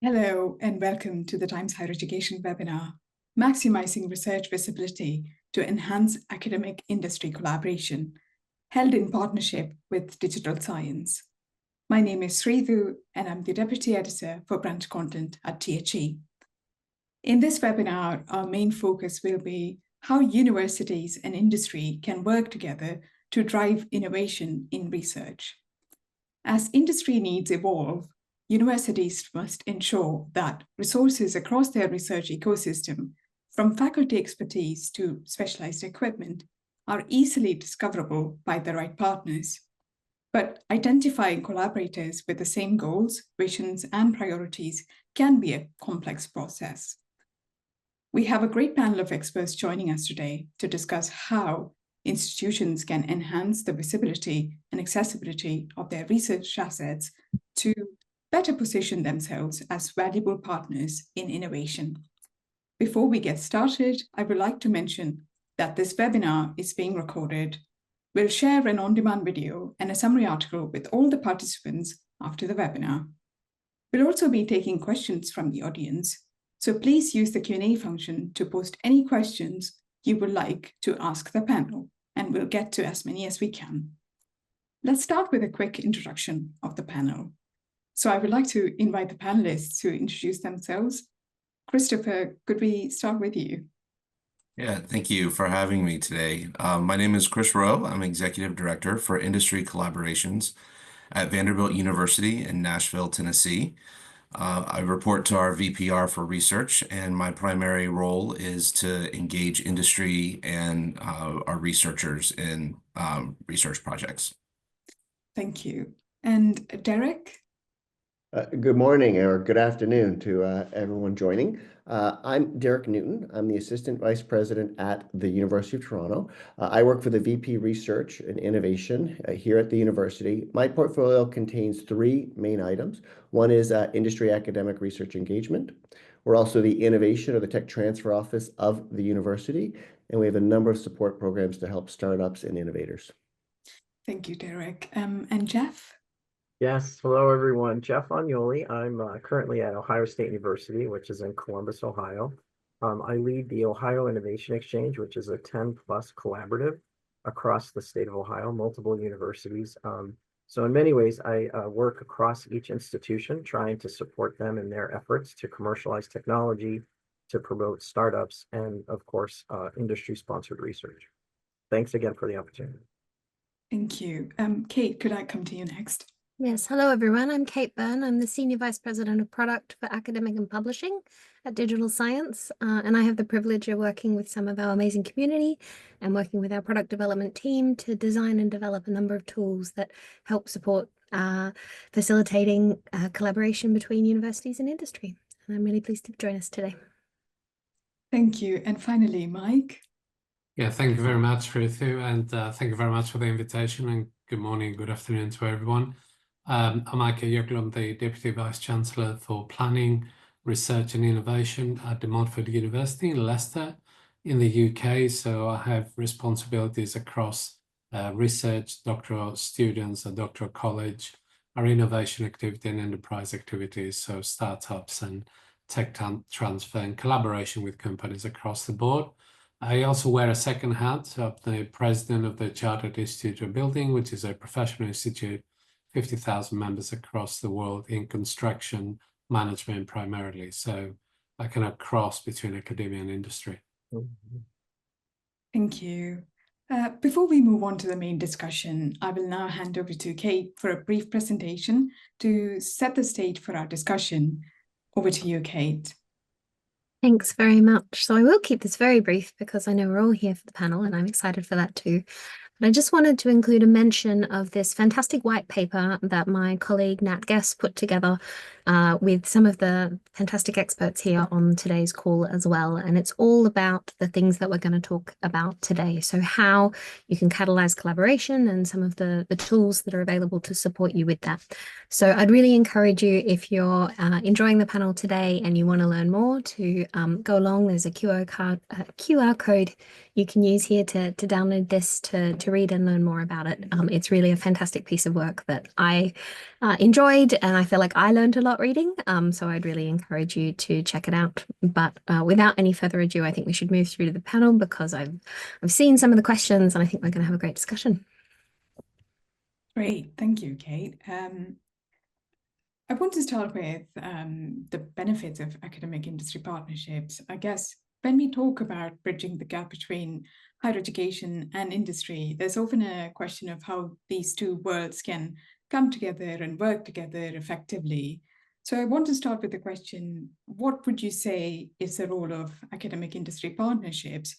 Hello, and welcome to the Times Higher Education webinar, Maximizing Research Visibility to Enhance Academic Industry Collaboration, held in partnership with Digital Science. My name is Sridhu, and I'm the Deputy Editor for Branch Content at THE. In this webinar, our main focus will be how universities and industry can work together to drive innovation in research. As industry needs evolve, universities must ensure that resources across their research ecosystem, from faculty expertise to specialized equipment, are easily discoverable by the right partners. But identifying collaborators with the same goals, visions, and priorities can be a complex process. We have a great panel of experts joining us today to discuss how institutions can enhance the visibility and accessibility of their research assets to better position themselves as valuable partners in innovation. Before we get started, I would like to mention that this webinar is being recorded. We'll share an on-demand video and a summary article with all the participants after the webinar. We'll also be taking questions from the audience, so please use the Q&A function to post any questions you would like to ask the panel, and we'll get to as many as we can. Let's start with a quick introduction of the panel. So I would like to invite the panelists to introduce themselves. Christopher, could we start with you? Yeah, thank you for having me today. My name is Chris Rowe. I'm Executive Director for Industry Collaborations at Vanderbilt University in Nashville, Tennessee. I report to our VPR for research, and my primary role is to engage industry and our researchers in research projects. Thank you. And Derek? Good morning or good afternoon to everyone joining. I'm Derek Newton. I'm the Assistant Vice President at the University of Toronto. I work for the VP Research and Innovation here at the university. My portfolio contains three main items. One is industry academic research engagement. We're also the Innovation or the Tech Transfer Office of the university, and we have a number of support programs to help startups and innovators. Thank you, Derek. And Jeff? Yes, hello everyone. Jeff Agnoli. I'm currently at Ohio State University, which is in Columbus, Ohio. I lead the Ohio Innovation Exchange, which is a 10+ collaborative across the state of Ohio, multiple universities. So in many ways, I work across each institution, trying to support them in their efforts to commercialize technology, to promote startups, and of course, industry-sponsored research. Thanks again for the opportunity. Thank you. Kate, could I come to you next? Yes, hello everyone. I'm Kate Byrne. I'm the Senior Vice President of Product for Academic and Publishing at Digital Science, and I have the privilege of working with some of our amazing community and working with our product development team to design and develop a number of tools that help support facilitating collaboration between universities and industry. And I'm really pleased to join us today. Thank you. And finally, Mike. Yeah, thank you very much, Rithu, and thank you very much for the invitation, and good morning, good afternoon to everyone. I'm Mike Yoglu. I'm the Deputy Vice Chancellor for Planning, Research and Innovation at De Montfort University in Leicester in the UK. So I have responsibilities across research, doctoral students, a doctoral college, our innovation activity and enterprise activities, so startups and tech transfer and collaboration with companies across the board. I also wear a second hat of the President of the Chartered Institute of Building, which is a professional institute, 50,000 members across the world in construction management primarily. So I kind of cross between academia and industry. Thank you. Before we move on to the main discussion, I will now hand over to Kate for a brief presentation to set the stage for our discussion. Over to you, Kate. Thanks very much. So I will keep this very brief because I know we're all here for the panel and I'm excited for that too. But I just wanted to include a mention of this fantastic white paper that my colleague Nat Guest put together with some of the fantastic experts here on today's call as well. And it's all about the things that we're going to talk about today. So how you can catalyze collaboration and some of the tools that are available to support you with that. So I'd really encourage you, if you're enjoying the panel today and you want to learn more, to go along. There's a QR code you can use here to download this to read and learn more about it. It's really a fantastic piece of work that I enjoyed, and I feel like I learned a lot start reading. So I'd really encourage you to check it out. But without any further ado, I think we should move through to the panel because I've seen some of the questions and I think we're going to have a great discussion. Great, thank you, Kate. I want to start with the benefits of academic industry partnerships. I guess when we talk about bridging the gap between higher education and industry, there's often a question of how these two worlds can come together and work together effectively. So I want to start with the question, what would you say is the role of academic industry partnerships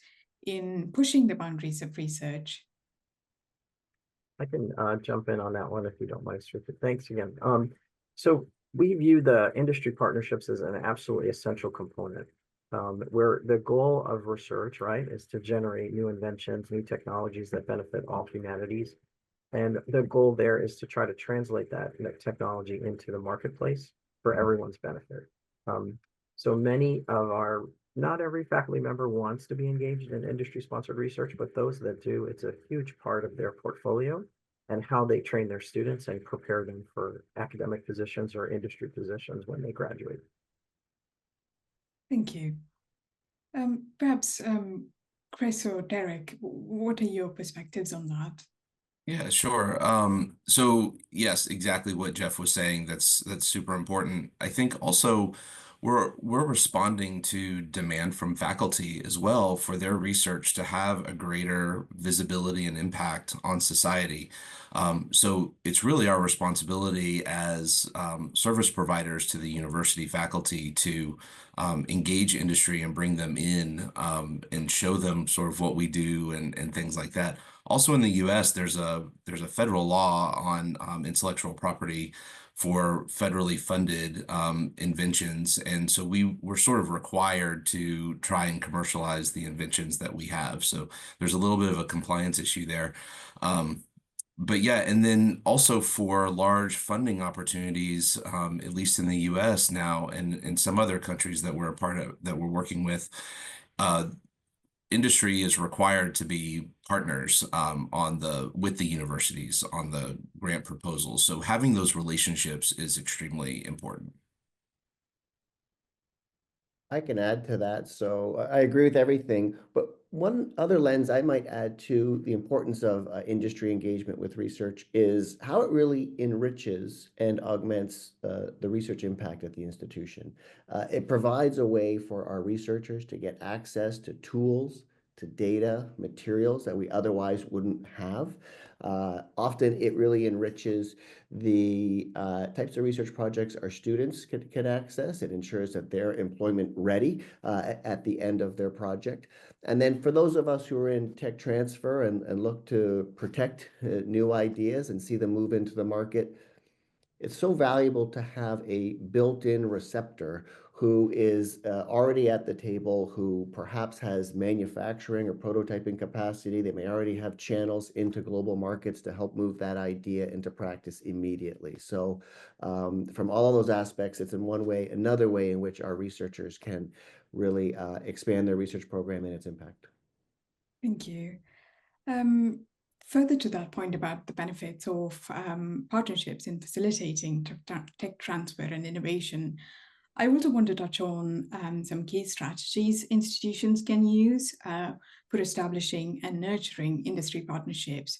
in pushing the boundaries of research? I can jump in on that one if you don't mind, Srika. Thanks again. So we view the industry partnerships as an absolutely essential component. Where the goal of research, right, is to generate new inventions, new technologies that benefit all humanities. And the goal there is to try to translate that technology into the marketplace for everyone's benefit. So many of our, not every faculty member wants to be engaged in industry-sponsored research, but those that do, it's a huge part of their portfolio and how they train their students and prepare them for academic positions or industry positions when they graduate. Thank you. Perhaps Chris or Derek, what are your perspectives on that? Yeah, sure. So yes, exactly what Jeff was saying. That's super important. I think also we're responding to demand from faculty as well for their research to have a greater visibility and impact on society. So it's really our responsibility as service providers to the university faculty to engage industry and bring them in and show them sort of what we do and things like that. Also in the U.S., there's a federal law on intellectual property for federally funded inventions, and so we're sort of required to try and commercialize the inventions that we have. So there's a little bit of a compliance issue there. But yeah, and then also for large funding opportunities, at least in the U.S. now, and in some other countries that we're a part of, that we're working with, industry is required to be partners with the universities on the grant proposals. So having those relationships is extremely important. I can add to that. So I agree with everything, but one other lens I might add to the importance of industry engagement with research is how it really enriches and augments the research impact at the institution. It provides a way for our researchers to get access to tools, to data, materials that we otherwise wouldn't have. Often it really enriches the types of research projects our students can access. It ensures that they're employment ready at the end of their project. And then for those of us who are in tech transfer and look to protect new ideas and see them move into the market, it's so valuable to have a built-in receptor who is already at the table, who perhaps has manufacturing or prototyping capacity. They may already have channels into global markets to help move that idea into practice immediately. So from all of those aspects, it's in one way, another way in which our researchers can really expand their research program and its impact. Thank you. Further to that point about the benefits of partnerships in facilitating tech transfer and innovation, I also want to touch on some key strategies institutions can use for establishing and nurturing industry partnerships.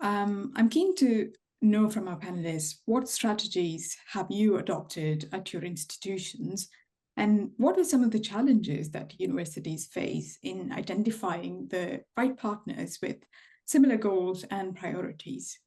I'm keen to know from our panelists, what strategies have you adopted at your institutions? And what are some of the challenges that universities face in identifying the right partners with similar goals and priorities?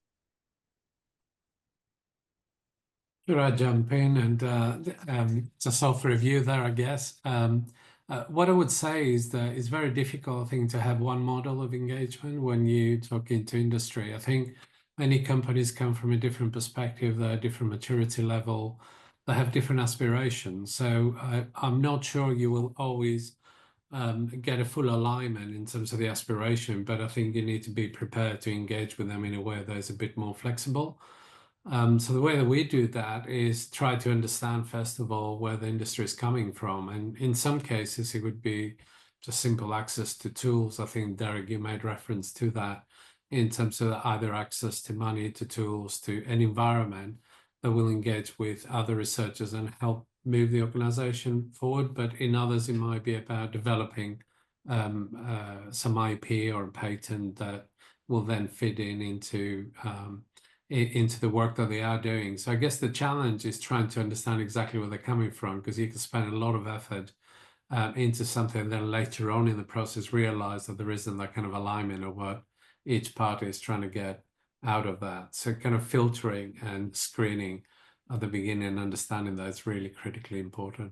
Sure, I jump in and just offer a view there, I guess. What I would say is that it's very difficult, I think, to have one model of engagement when you talk into industry. I think many companies come from a different perspective, they're a different maturity level, they have different aspirations. So I'm not sure you will always get a full alignment in terms of the aspiration, but I think you need to be prepared to engage with them in a way that is a bit more flexible. So the way that we do that is try to understand, first of all, where the industry is coming from. And in some cases, it would be just simple access to tools. I think, Derek, you made reference to that in terms of either access to money, to tools, to an environment that will engage with other researchers and help move the organization forward. But in others, it might be about developing some IP or a patent that will then fit into the work that they are doing. So I guess the challenge is trying to understand exactly where they're coming from, because you can spend a lot of effort into something and then later on in the process realize that there isn't that kind of alignment of what each party is trying to get out of that. So kind of filtering and screening at the beginning and understanding that is really critically important.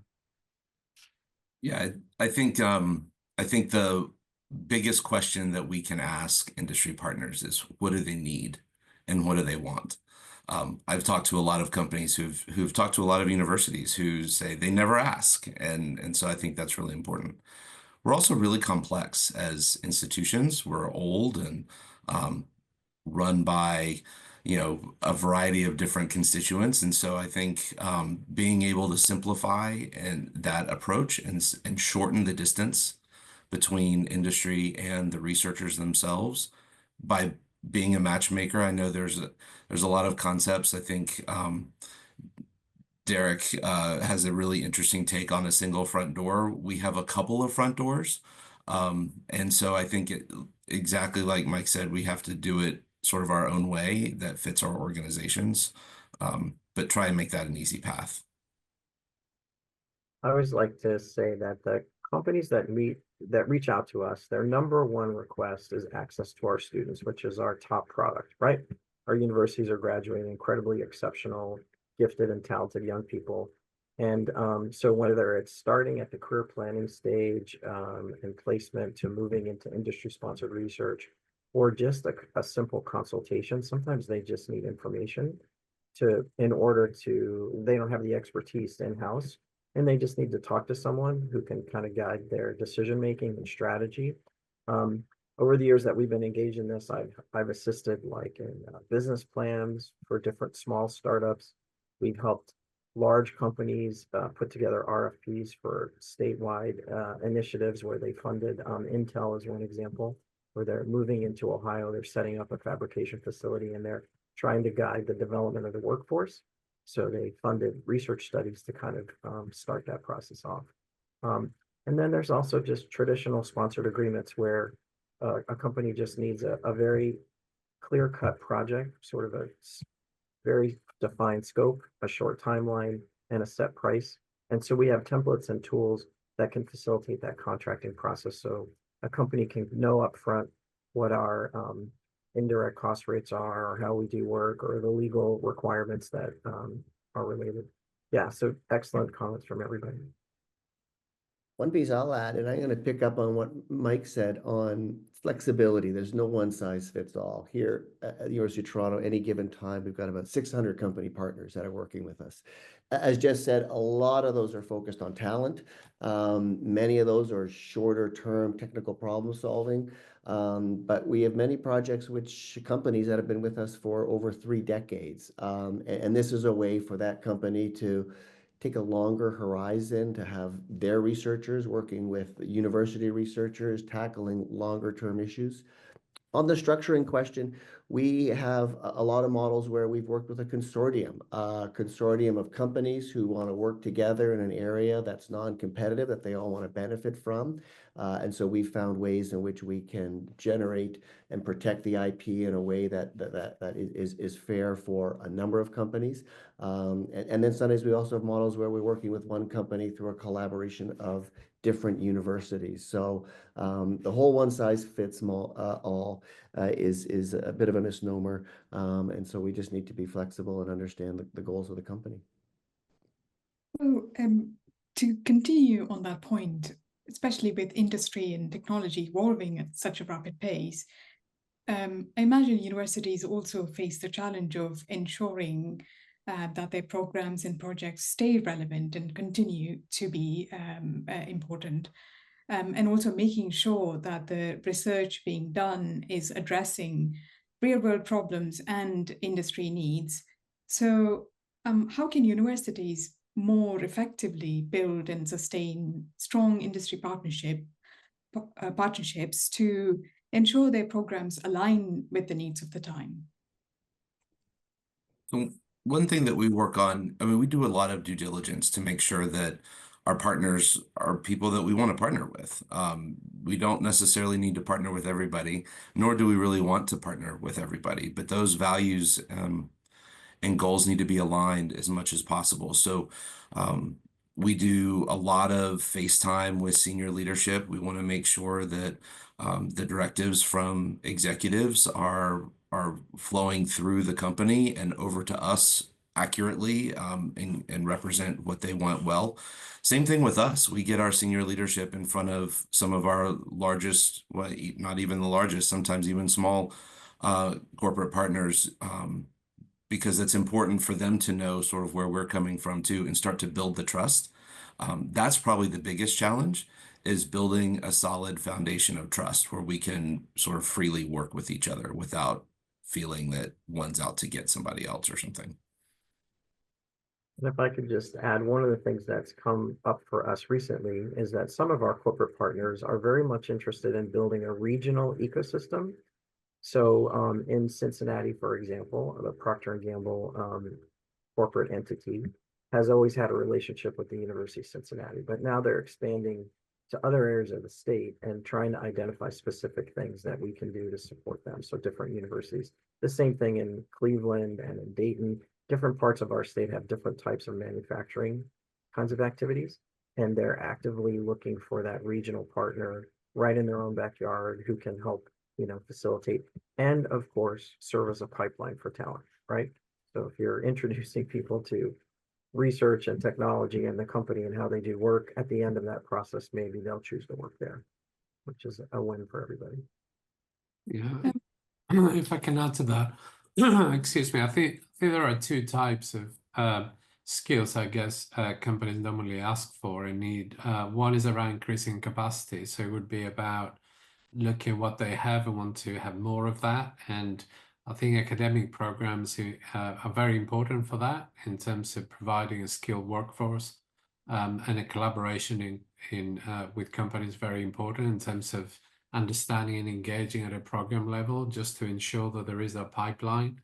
Yeah, I think the biggest question that we can ask industry partners is, what do they need and what do they want? I've talked to a lot of companies who've talked to a lot of universities who say they never ask, and so I think that's really important. We're also really complex as institutions. We're old and run by, a variety of different constituents. And so I think being able to simplify and that approach and shorten the distance between industry and the researchers themselves by being a matchmaker. I know there's a lot of concepts. I think Derek has a really interesting take on a single front door. We have a couple of front doors. And so I think exactly like Mike said, we have to do it sort of our own way that fits our organizations, but try and make that an easy path. I always like to say that the companies that reach out to us, their number one request is access to our students, which is our top product, right? Our universities are graduating incredibly exceptional, gifted and talented young people. And so whether it's starting at the career planning stage and placement to moving into industry-sponsored research, or just a simple consultation, sometimes they just need information they don't have the expertise in-house, and they just need to talk to someone who can kind of guide their decision-making and strategy. Over the years that we've been engaged in this, I've assisted like in business plans for different small startups. We've helped large companies put together RFPs for statewide initiatives where they funded. Intel is one example, where they're moving into Ohio. They're setting up a fabrication facility and they're trying to guide the development of the workforce. So they funded research studies to kind of start that process off. And then there's also just traditional sponsored agreements where a company just needs a very clear-cut project, sort of a very defined scope, a short timeline, and a set price. And so we have templates and tools that can facilitate that contracting process. So a company can know upfront what our indirect cost rates are, or how we do work, or the legal requirements that are related. Yeah, so excellent comments from everybody. One piece I'll add, and I'm going to pick up on what Mike said on flexibility. There's no one size fits all. Here at the University of Toronto, any given time, we've got about 600 company partners that are working with us. As Jess said, a lot of those are focused on talent. Many of those are shorter term technical problem solving. But we have many projects companies that have been with us for over 3 decades. And this is a way for that company to take a longer horizon, to have their researchers working with university researchers, tackling longer term issues. On the structuring question, we have a lot of models where we've worked with a consortium of companies who want to work together in an area that's non-competitive, that they all want to benefit from. And so we've found ways in which we can generate and protect the IP in a way that is fair for a number of companies. And then sometimes we also have models where we're working with one company through a collaboration of different universities. So the whole one size fits all is a bit of a misnomer. And so we just need to be flexible and understand the goals of the company. So to continue on that point, especially with industry and technology evolving at such a rapid pace, I imagine universities also face the challenge of ensuring that their programs and projects stay relevant and continue to be important, and also making sure that the research being done is addressing real-world problems and industry needs. So how can universities more effectively build and sustain strong industry partnerships to ensure their programs align with the needs of the time? So One thing that we work on, I mean, we do a lot of due diligence to make sure that our partners are people that we want to partner with. We don't necessarily need to partner with everybody, nor do we really want to partner with everybody, but those values and goals need to be aligned as much as possible. So um, we do a lot of FaceTime with senior leadership. We want to make sure that the directives from executives are flowing through the company and over to us accurately and represent what they want well. Same thing with us. We get our senior leadership in front of some of our largest, well, not even the largest, sometimes even small corporate partners. Because it's important for them to know sort of where we're coming from too and start to build the trust. That's probably the biggest challenge is building a solid foundation of trust where we can sort of freely work with each other without feeling that one's out to get somebody else or something. And if I could just add, one of the things that's come up for us recently is that some of our corporate partners are very much interested in building a regional ecosystem. So in Cincinnati, for example, the Procter & Gamble corporate entity has always had a relationship with the University of Cincinnati, but now they're expanding to other areas of the state and trying to identify specific things that we can do to support them. So different universities, the same thing in Cleveland and in Dayton, different parts of our state have different types of manufacturing kinds of activities, and they're actively looking for that regional partner right in their own backyard who can help, facilitate and of course serve as a pipeline for talent, right? So if you're introducing people to research and technology and the company and how they do work, at the end of that process, maybe they'll choose to work there, which is a win for everybody. Yeah, if I can add to that, excuse me, I think there are two types of skills, I guess, companies normally ask for and need. One is around increasing capacity. So it would be about looking at what they have and want to have more of that. And I think academic programs are very important for that in terms of providing a skilled workforce. And a collaboration with companies very important in terms of understanding and engaging at a program level, just to ensure that there is a pipeline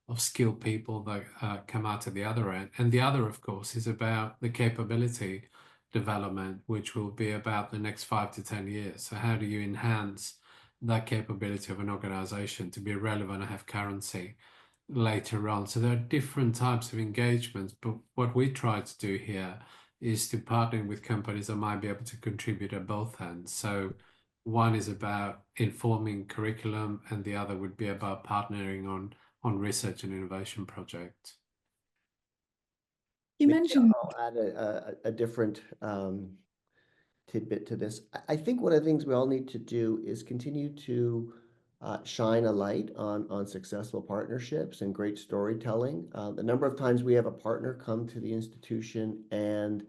of skilled people that come out at the other end. And the other, of course, is about the capability development, which will be about the next 5 to 10 years. So how do you enhance that capability of an organization to be relevant and have currency later on? So there are different types of engagements, but what we try to do here is to partner with companies that might be able to contribute at both ends. So one is about informing curriculum, and the other would be about partnering on research and innovation projects. You mentioned I'll add a different tidbit to this. I think one of the things we all need to do is continue to shine a light on successful partnerships and great storytelling. The number of times we have a partner come to the institution, and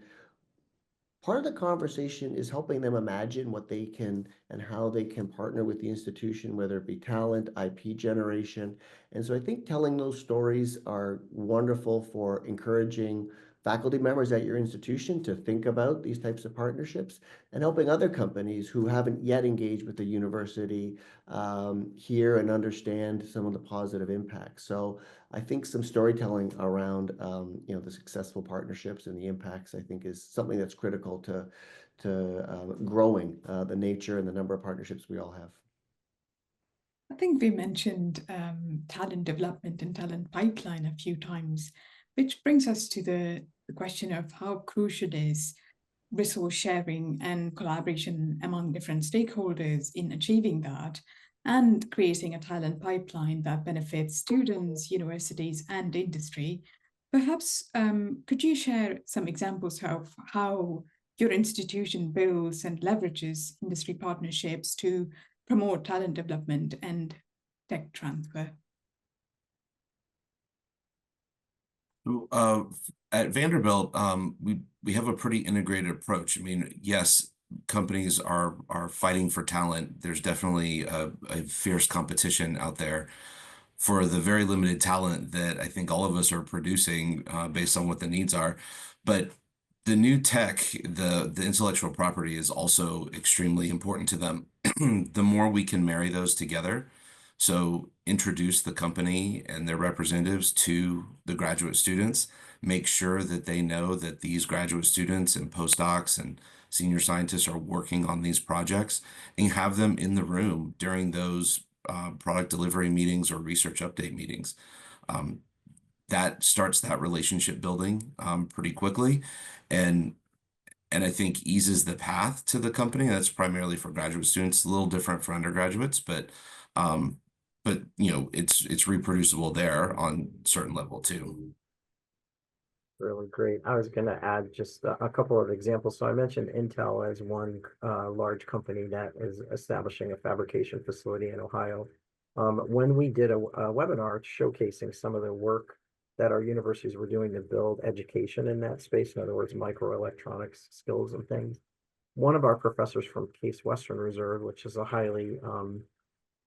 part of the conversation is helping them imagine what they can and how they can partner with the institution, whether it be talent, IP generation. And so I think telling those stories are wonderful for encouraging faculty members at your institution to think about these types of partnerships, and helping other companies who haven't yet engaged with the university hear and understand some of the positive impacts. So I think some storytelling around the successful partnerships and the impacts, I think, is something that's critical to growing the nature and the number of partnerships we all have. I think we mentioned talent development and talent pipeline a few times, which brings us to the question of how crucial is resource sharing and collaboration among different stakeholders in achieving that and creating a talent pipeline that benefits students, universities, and industry. Perhaps could you share some examples of how your institution builds and leverages industry partnerships to promote talent development and tech transfer? At Vanderbilt, we have a pretty integrated approach. I mean, yes, companies are fighting for talent. There's definitely a fierce competition out there for the very limited talent that I think all of us are producing based on what the needs are. But the new tech, the intellectual property is also extremely important to them. The more we can marry those together, So introduce the company and their representatives to the graduate students. Make sure that they know that these graduate students and postdocs and senior scientists are working on these projects, and have them in the room during those product delivery meetings or research update meetings. That starts that relationship building pretty quickly, and I think eases the path to the company. That's primarily for graduate students, a little different for undergraduates, um, but you know, it's reproducible there on certain level too. Really great. I was going to add just a couple of examples. So I mentioned Intel as one large company that is establishing a fabrication facility in Ohio. When we did a webinar showcasing some of the work that our universities were doing to build education in that space, in other words, microelectronics skills and things, one of our professors from Case Western Reserve, which is a highly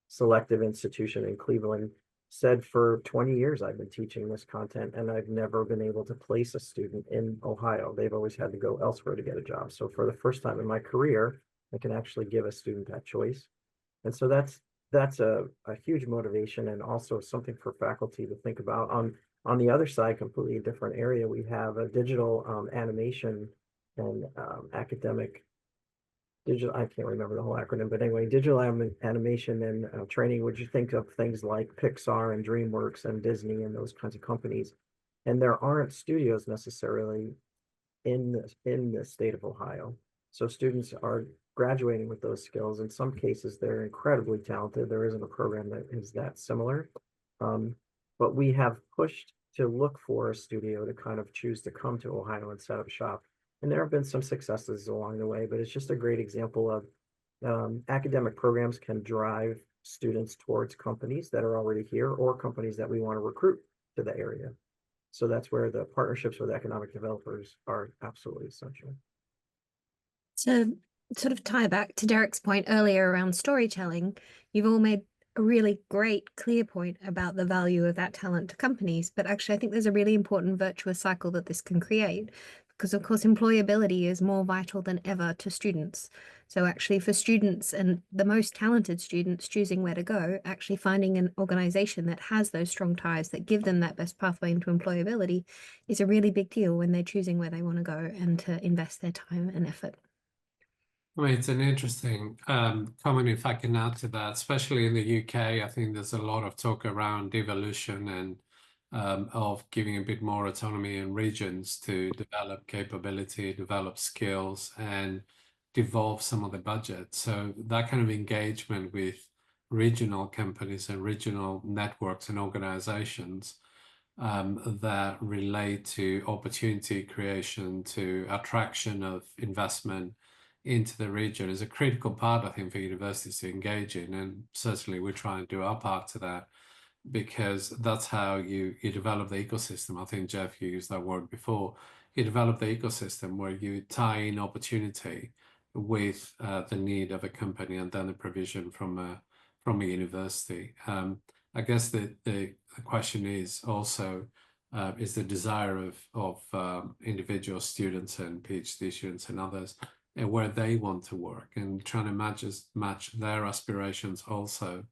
selective institution in Cleveland, said for 20 years I've been teaching this content and I've never been able to place a student in Ohio. They've always had to go elsewhere to get a job. So for the first time in my career, I can actually give a student that choice. And so that's a huge motivation, and also something for faculty to think about. On the other side, completely different area, we have a digital animation and academic digital, I can't remember the whole acronym, but anyway, digital animation and training. Would you think of things like Pixar and DreamWorks and Disney and those kinds of companies? And there aren't studios necessarily in the state of Ohio. So students are graduating with those skills. In some cases, they're incredibly talented. There isn't a program that is that similar. But we have pushed to look for a studio to kind of choose to come to Ohio and set up shop. And there have been some successes along the way, but it's just a great example of academic programs can drive students towards companies that are already here or companies that we want to recruit to the area. So that's where the partnerships with economic developers are absolutely essential. To sort of tie back to Derek's point earlier around storytelling, you've all made a really great, clear point about the value of that talent to companies. But actually, I think there's a really important virtuous cycle that this can create, because of course, employability is more vital than ever to students. So actually for students and the most talented students choosing where to go, actually finding an organization that has those strong ties that give them that best pathway into employability is a really big deal when they're choosing where they want to go and to invest their time and effort. I mean, it's an interesting comment, if I can add to that, especially in the UK. I think there's a lot of talk around devolution and of giving a bit more autonomy in regions to develop capability, develop skills, and devolve some of the budget. So that kind of engagement with regional companies and regional networks and organizations that relate to opportunity creation, to attraction of investment into the region is a critical part, I think, for universities to engage in. And certainly we try and do our part to that, because that's how you develop the ecosystem. I think, Jeff, you used that word before. You develop the ecosystem where you tie in opportunity with the need of a company and then the provision from a university. I guess the question is also is the desire of individual students and PhD students and others and where they want to work, and trying to match their aspirations also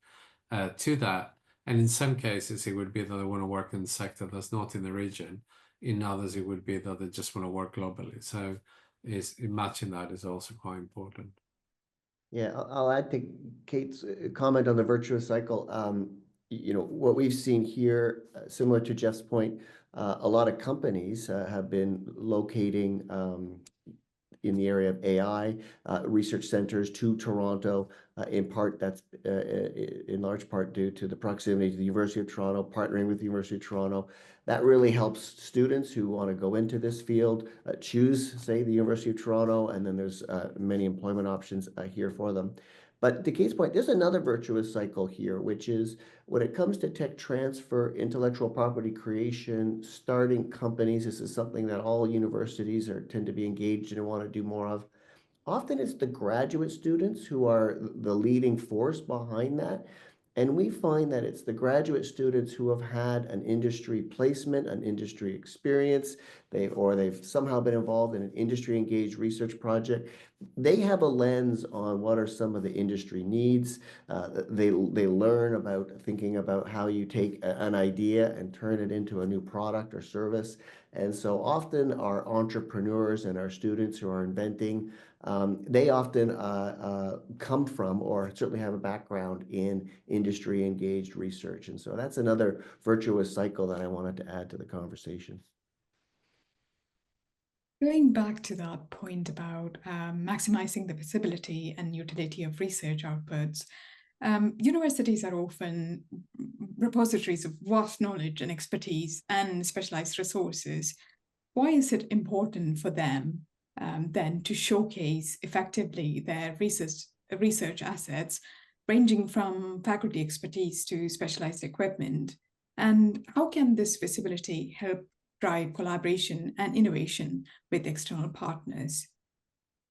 to that. And in some cases, it would be that they want to work in the sector that's not in the region. In others, it would be that they just want to work globally. So matching that is also quite important. Yeah, I'll add to Kate's comment on the virtuous cycle. You know, what we've seen here, similar to Jeff's point, a lot of companies have been locating in the area of AI research centers to Toronto. In part, that's in large part due to the proximity to the University of Toronto, partnering with the University of Toronto. That really helps students who want to go into this field choose, say, the University of Toronto, and then there's many employment options here for them. But to Kate's point, there's another virtuous cycle here, which is when it comes to tech transfer, intellectual property creation, starting companies. This is something that all universities tend to be engaged in and want to do more of. Often it's the graduate students who are the leading force behind that. And we find that it's the graduate students who have had an industry placement, an industry experience, they've somehow been involved in an industry engaged research project they have a lens on what are some of the industry needs. They learn about thinking about how you take an idea and turn it into a new product or service. And so often our entrepreneurs and our students who are inventing, they often come from or certainly have a background in industry engaged research. And so that's another virtuous cycle that I wanted to add to the conversation. Going back to that point about maximizing the visibility and utility of research outputs, universities are often repositories of vast knowledge and expertise and specialized resources. Why is it important for them then to showcase effectively their research assets, ranging from faculty expertise to specialized equipment? And how can this visibility help drive collaboration and innovation with external partners?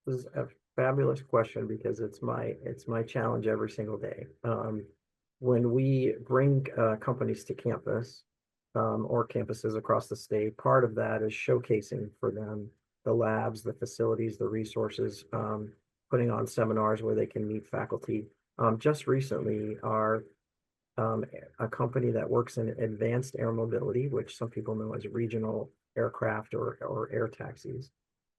This is a fabulous question because it's my challenge every single day. When we bring companies to campus or campuses across the state, part of that is showcasing for them the labs, the facilities, the resources, putting on seminars where they can meet faculty. Just recently, a company that works in advanced air mobility, which some people know as regional aircraft or air taxis,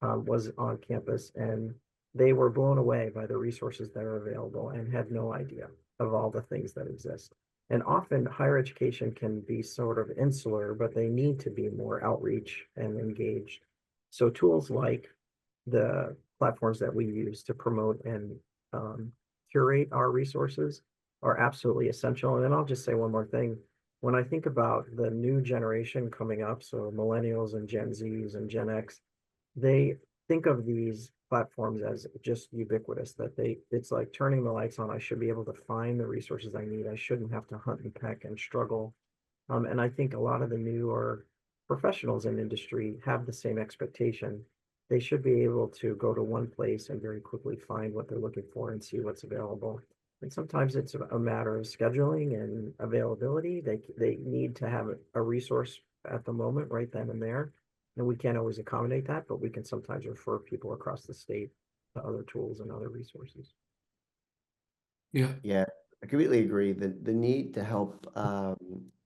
was on campus, and they were blown away by the resources that are available and had no idea of all the things that exist. And often higher education can be sort of insular, but they need to be more outreach and engaged. So tools like the platforms that we use to promote and curate our resources are absolutely essential. And then I'll just say one more thing. When I think about the new generation coming up, so millennials and Gen Zs and Gen X, they think of these platforms as just ubiquitous, that it's like turning the lights on. I should be able to find the resources I need. I shouldn't have to hunt and peck and struggle. And I think a lot of the newer professionals in industry have the same expectation. They should be able to go to one place and very quickly find what they're looking for and see what's available. And sometimes it's a matter of scheduling and availability. They need to have a resource at the moment, right then and there. And we can't always accommodate that, but we can sometimes refer people across the state to other tools and other resources. Yeah, I completely agree. The need to help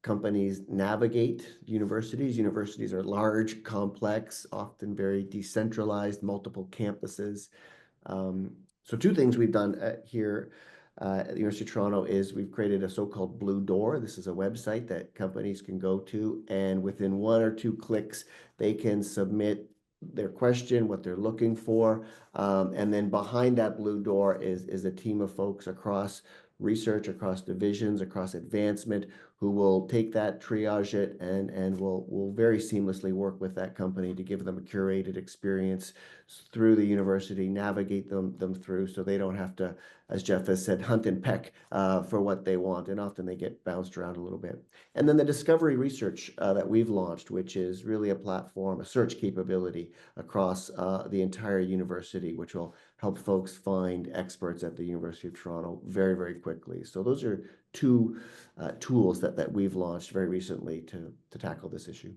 companies navigate universities. Universities are large, complex, often very decentralized, multiple campuses. So two things we've done here at the University of Toronto is we've created a so-called Blue Door. This is a website that companies can go to, and within 1 or 2 clicks, they can submit their question, what they're looking for. And then behind that Blue Door is a team of folks across research, across divisions, across advancement, who will take that, triage it, and will very seamlessly work with that company to give them a curated experience through the university, navigate them through so they don't have to, as Jeff has said, hunt and peck for what they want. And often they get bounced around a little bit. And then the discovery research that we've launched, which is really a platform, a search capability across the entire university, which will help folks find experts at the University of Toronto very, very quickly. So those are two tools that we've launched very recently to tackle this issue.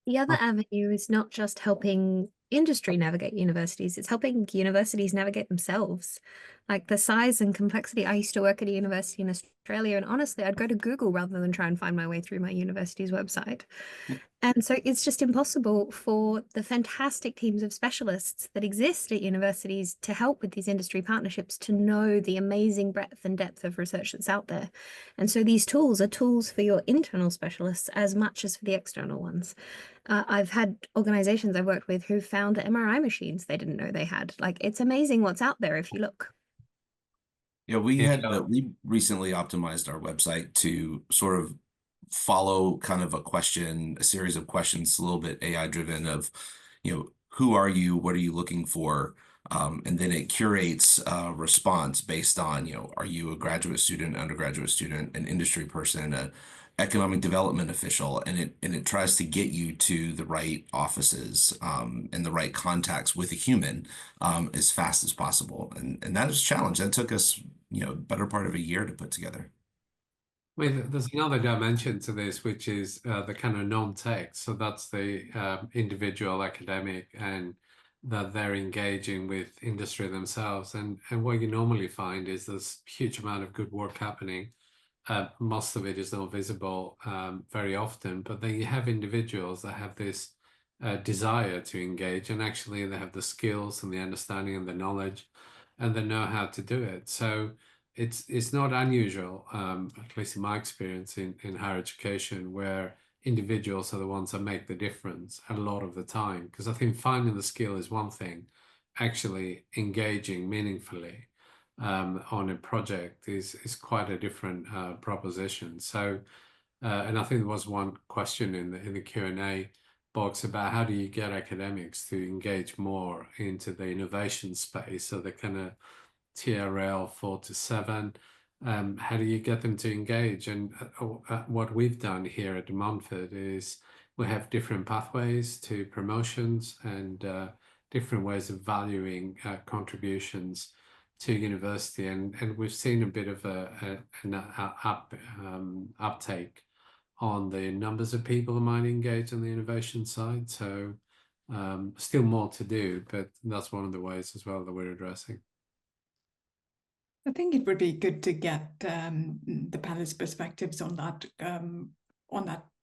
The other avenue is not just helping industry navigate universities, it's helping universities navigate themselves. Like the size and complexity. I used to work at a university in Australia, and honestly, I'd go to Google rather than try and find my way through my university's website. And so it's just impossible for the fantastic teams of specialists that exist at universities to help with these industry partnerships to know the amazing breadth and depth of research that's out there. And so these tools are tools for your internal specialists as much as for the external ones. I've had organizations I've worked with who found MRI machines they didn't know they had. Like, it's amazing what's out there if you look. Yeah, we recently optimized our website to sort of follow kind of a series of questions, a little bit AI driven of, who are you? What are you looking for? And then it curates a response based on, are you a graduate student, undergraduate student, an industry person, an economic development official, and it tries to get you to the right offices and the right contacts with a human as fast as possible. And that is a challenge. That took us, better part of a year to put together. There's another dimension to this, which is the kind of non-tech. So that's the individual academic and that they're engaging with industry themselves. And what you normally find is there's a huge amount of good work happening. Most of it is not visible very often, but then you have individuals that have this desire to engage, and actually they have the skills and the understanding and the knowledge, and they know how to do it. So it's not unusual, at least in my experience in higher education, where individuals are the ones that make the difference a lot of the time. Because I think finding the skill is one thing, actually engaging meaningfully on a project is quite a different proposition. So, and I think there was one question in the Q&A box about how do you get academics to engage more into the innovation space, so the kind of TRL 4 to 7. How do you get them to engage? And what we've done here at De Montfort is we have different pathways to promotions and different ways of valuing contributions to university, and we've seen a bit of an uptake on the numbers of people that might engage on the innovation side. So still more to do, but that's one of the ways as well that we're addressing. I think it would be good to get the panel's perspectives on that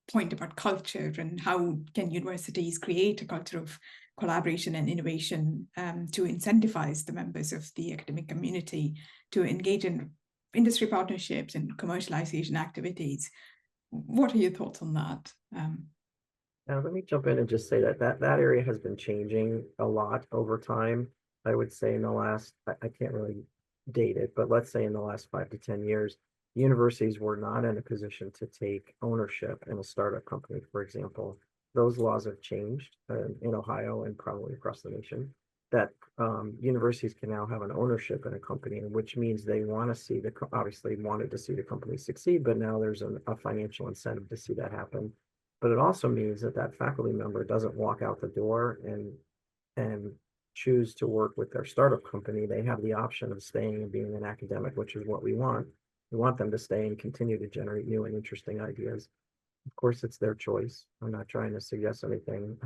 point about culture, and how can universities create a culture of collaboration and innovation to incentivize the members of the academic community to engage in industry partnerships and commercialization activities. What are your thoughts on that? Now, let me jump in and just say that area has been changing a lot over time. I would say in the last, I can't really date it, but let's say in the last 5 to 10 years, universities were not in a position to take ownership in a startup company, for example. Those laws have changed in Ohio and probably across the nation, that universities can now have an ownership in a company, which means they want to see obviously wanted to see the company succeed, but now there's a financial incentive to see that happen. But it also means that faculty member doesn't walk out the door and choose to work with their startup company. They have the option of staying and being an academic, which is what we want. We want them to stay and continue to generate new and interesting ideas. Of course, it's their choice. I'm not trying to suggest anything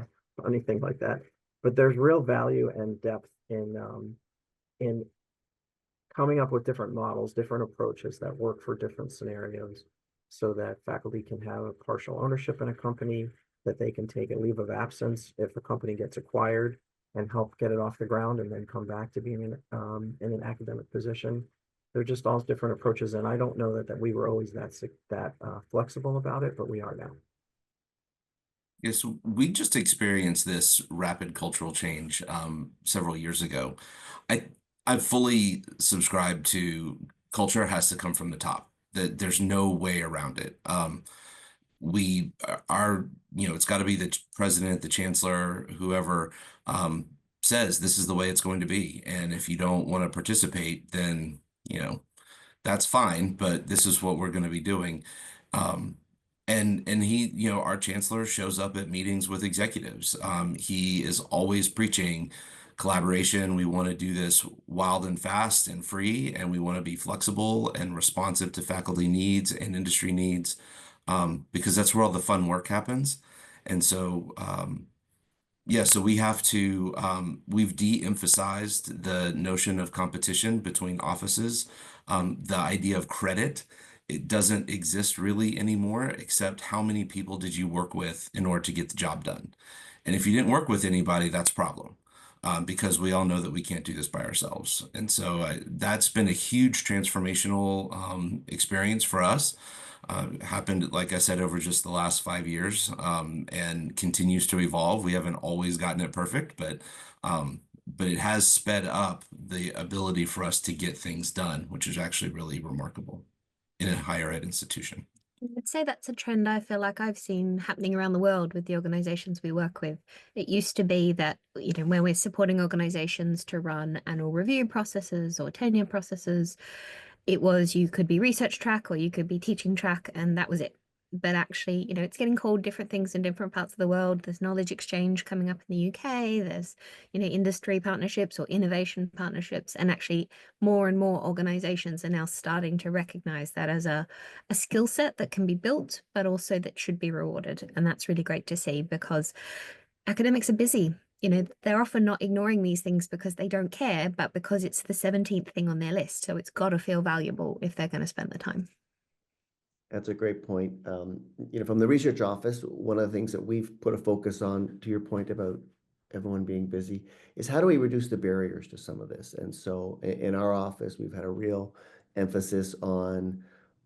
like that. But there's real value and depth in coming up with different models, different approaches that work for different scenarios, so that faculty can have a partial ownership in a company, that they can take a leave of absence if the company gets acquired and help get it off the ground, and then come back to being in an academic position. They're just all different approaches, and I don't know that we were always that flexible about it, but we are now. Yes, we just experienced this rapid cultural change several years ago. I fully subscribe to culture has to come from the top. That there's no way around it. We are, it's got to be the president, the chancellor, whoever says this is the way it's going to be. And if you don't want to participate, then, that's fine, but this is what we're going to be doing. And he, our chancellor shows up at meetings with executives. He is always preaching collaboration. We want to do this wild and fast and free, and we want to be flexible and responsive to faculty needs and industry needs, because that's where all the fun work happens. And so, yeah, so we have to, we've de-emphasized the notion of competition between offices. The idea of credit, it doesn't exist really anymore, except how many people did you work with in order to get the job done? And if you didn't work with anybody, that's a problem, because we all know that we can't do this by ourselves. And so that's been a huge transformational experience for us. Happened, like I said, over just the last 5 years, and continues to evolve. We haven't always gotten it perfect, but it has sped up the ability for us to get things done, which is actually really remarkable in a higher ed institution. I'd say that's a trend I feel like I've seen happening around the world with the organizations we work with. It used to be that, when we're supporting organizations to run annual review processes or tenure processes, it was you could be research track or you could be teaching track, and that was it. But actually, it's getting called different things in different parts of the world. There's knowledge exchange coming up in the UK. There's, industry partnerships or innovation partnerships. And actually, more and more organizations are now starting to recognize that as a skill set that can be built, but also that should be rewarded. And that's really great to see, because academics are busy. they're often not ignoring these things because they don't care, but because it's the 17th thing on their list. So it's got to feel valuable if they're going to spend the time. That's a great point. From the research office, one of the things that we've put a focus on, to your point about everyone being busy, is how do we reduce the barriers to some of this? And so in our office, we've had a real emphasis on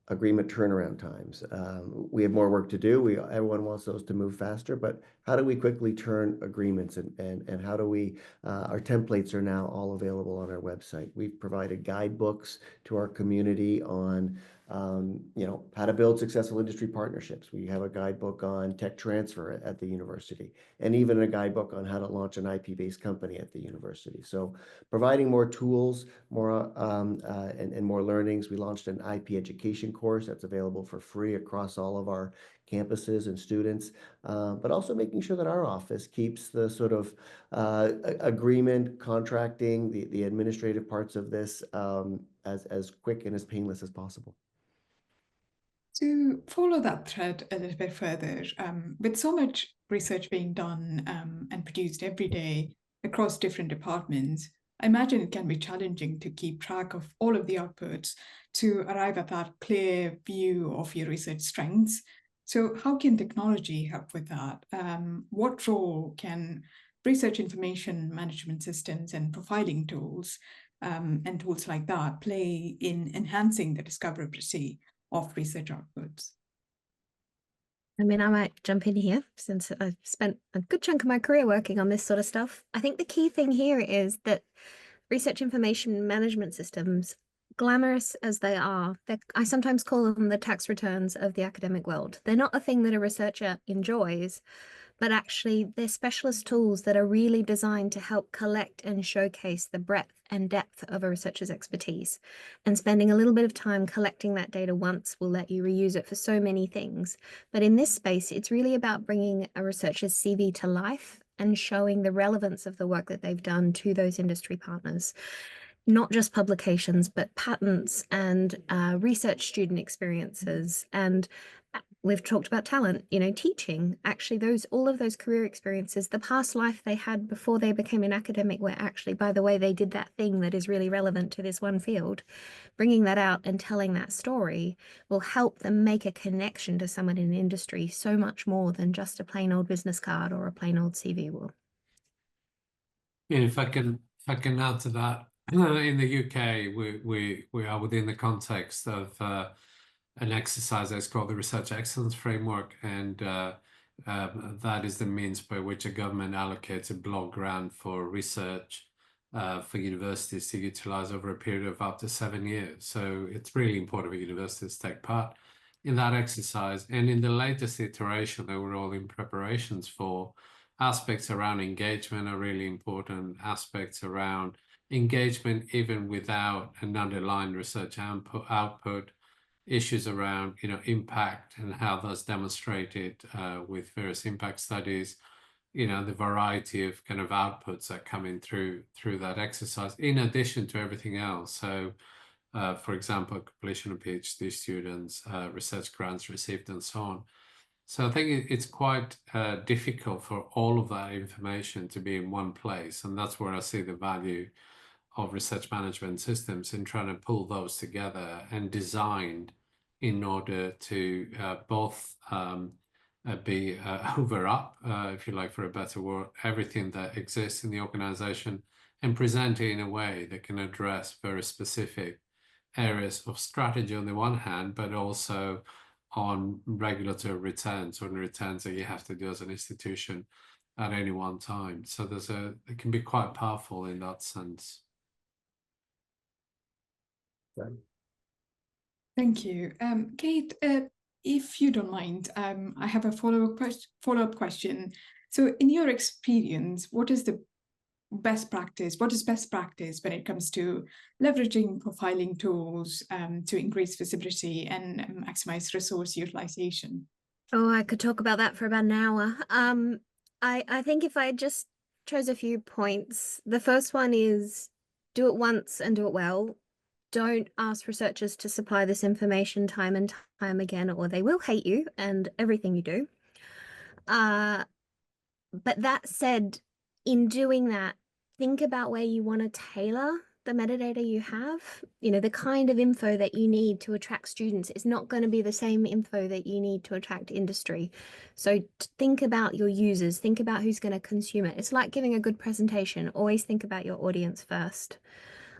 agreement turnaround times. We have more work to do. Everyone wants those to move faster, but how do we quickly turn agreements, and how do we, our templates are now all available on our website. We've provided guidebooks to our community on how to build successful industry partnerships. We have a guidebook on tech transfer at the university, and even a guidebook on how to launch an IP-based company at the university. So providing more tools, more and more learnings. We launched an IP education course that's available for free across all of our campuses and students, but also making sure that our office keeps the sort of agreement, contracting, the administrative parts of this as quick and as painless as possible. To follow that thread a little bit further, with so much research being done and produced every day across different departments, I imagine it can be challenging to keep track of all of the outputs to arrive at that clear view of your research strengths. So how can technology help with that? What role can research information management systems and profiling tools and tools like that play in enhancing the discoverability of research outputs? I mean, I might jump in here since I've spent a good chunk of my career working on this sort of stuff. I think the key thing here is that research information management systems, glamorous as they are, I sometimes call them the tax returns of the academic world. They're not a thing that a researcher enjoys, but actually they're specialist tools that are really designed to help collect and showcase the breadth and depth of a researcher's expertise. And spending a little bit of time collecting that data once will let you reuse it for so many things. But in this space, it's really about bringing a researcher's CV to life and showing the relevance of the work that they've done to those industry partners. Not just publications, but patents and research student experiences. And we've talked about talent, teaching. Actually, all of those career experiences, the past life they had before they became an academic, where actually, by the way, they did that thing that is really relevant to this one field. Bringing that out and telling that story will help them make a connection to someone in industry so much more than just a plain old business card or a plain old CV will. Yeah, if I can add to that, in the UK, we are within the context of an exercise that's called the Research Excellence Framework, and that is the means by which a government allocates a block grant for research for universities to utilize over a period of up to 7 years. So it's really important for universities to take part in that exercise. And in the latest iteration that we're all in preparations for, aspects around engagement are really important, aspects around engagement even without an underlying research output, issues around impact and how that's demonstrated with various impact studies, the variety of kind of outputs that come in through that exercise, in addition to everything else. So for example, completion of PhD students, research grants received, and so on. So I think it's quite difficult for all of that information to be in one place, and that's where I see the value of research management systems in trying to pull those together and designed in order to both be over up, if you like, for a better word, everything that exists in the organization, and present it in a way that can address very specific areas of strategy on the one hand, but also on regulatory returns, or returns that you have to do as an institution at any one time. So it can be quite powerful in that sense. Thank you. Kate, if you don't mind, I have a follow-up question. So in your experience, what is best practice when it comes to leveraging profiling tools to increase visibility and maximize resource utilization? Oh, I could talk about that for about an hour. I think if I just chose a few points, the first one is do it once and do it well. Don't ask researchers to supply this information time and time again, or they will hate you and everything you do. But that said, in doing that, think about where you want to tailor the metadata you have. You know, the kind of info that you need to attract students is not going to be the same info that you need to attract industry. So think about your users, think about who's going to consume it. It's like giving a good presentation. Always think about your audience first.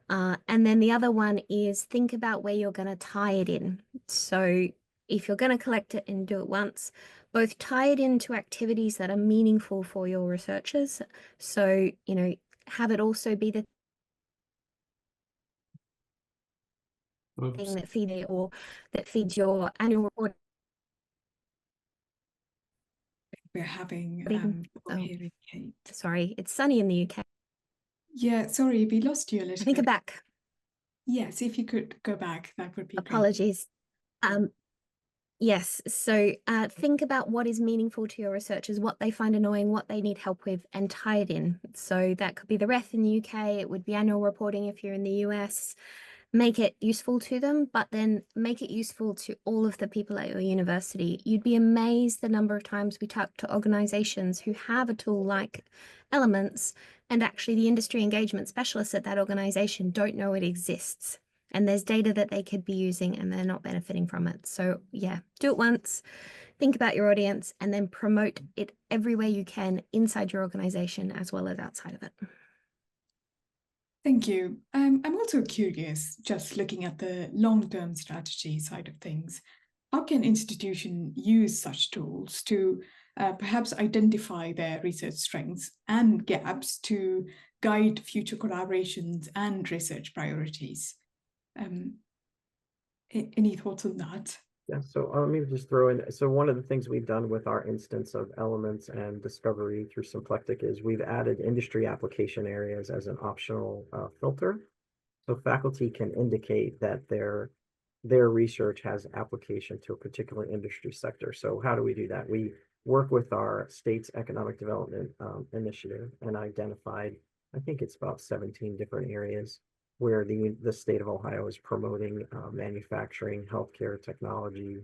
And then the other one is think about where you're going to tie it in. So if you're going to collect it and do it once, both tie it into activities that are meaningful for your researchers. So, you know, have it also be the thing that feeds it or that feeds your annual report. We're having Oh. hearing, Kate. Sorry, it's sunny in the UK. Yeah, sorry, we lost you a I little think I'm bit. back. Yes, if you could go back, that would be great. Apologies. Yes, so think about what is meaningful to your researchers, what they find annoying, what they need help with, and tie it in. So that could be the REF in the UK, it would be annual reporting if you're in the US. Make it useful to them, but then make it useful to all of the people at your university. You'd be amazed the number of times we talk to organizations who have a tool like Elements, and actually the industry engagement specialists at that organization don't know it exists. And there's data that they could be using and they're not benefiting from it. So yeah, do it once, think about your audience, and then promote it everywhere you can inside your organization as well as outside of it. Thank you. I'm also curious, just looking at the long-term strategy side of things, how can institutions use such tools to perhaps identify their research strengths and gaps to guide future collaborations and research priorities? Any thoughts on that? Yeah, so let me just throw in. So one of the things we've done with our instance of Elements and Discovery through Symplectic is we've added industry application areas as an optional filter. So faculty can indicate that their research has application to a particular industry sector. So how do we do that? We work with our state's economic development initiative and identified, I think it's about 17 different areas where the state of Ohio is promoting manufacturing, healthcare, technology,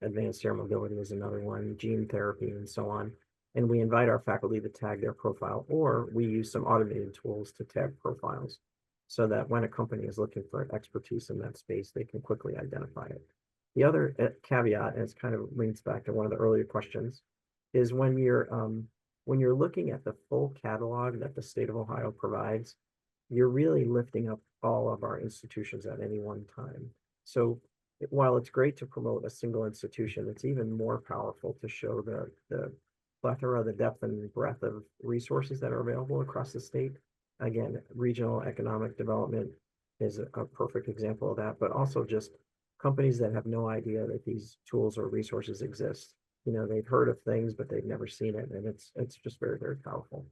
advanced air mobility is another one, gene therapy, and so on. And we invite our faculty to tag their profile, or we use some automated tools to tag profiles so that when a company is looking for expertise in that space, they can quickly identify it. The other caveat, and it's kind of links back to one of the earlier questions, is when you're looking at the full catalog that the state of Ohio provides, you're really lifting up all of our institutions at any one time. So while it's great to promote a single institution, it's even more powerful to show the plethora, the depth and breadth of resources that are available across the state. Again, regional economic development is a perfect example of that, but also just companies that have no idea that these tools or resources exist. You know, they've heard of things, but they've never seen it, and it's just very, very powerful.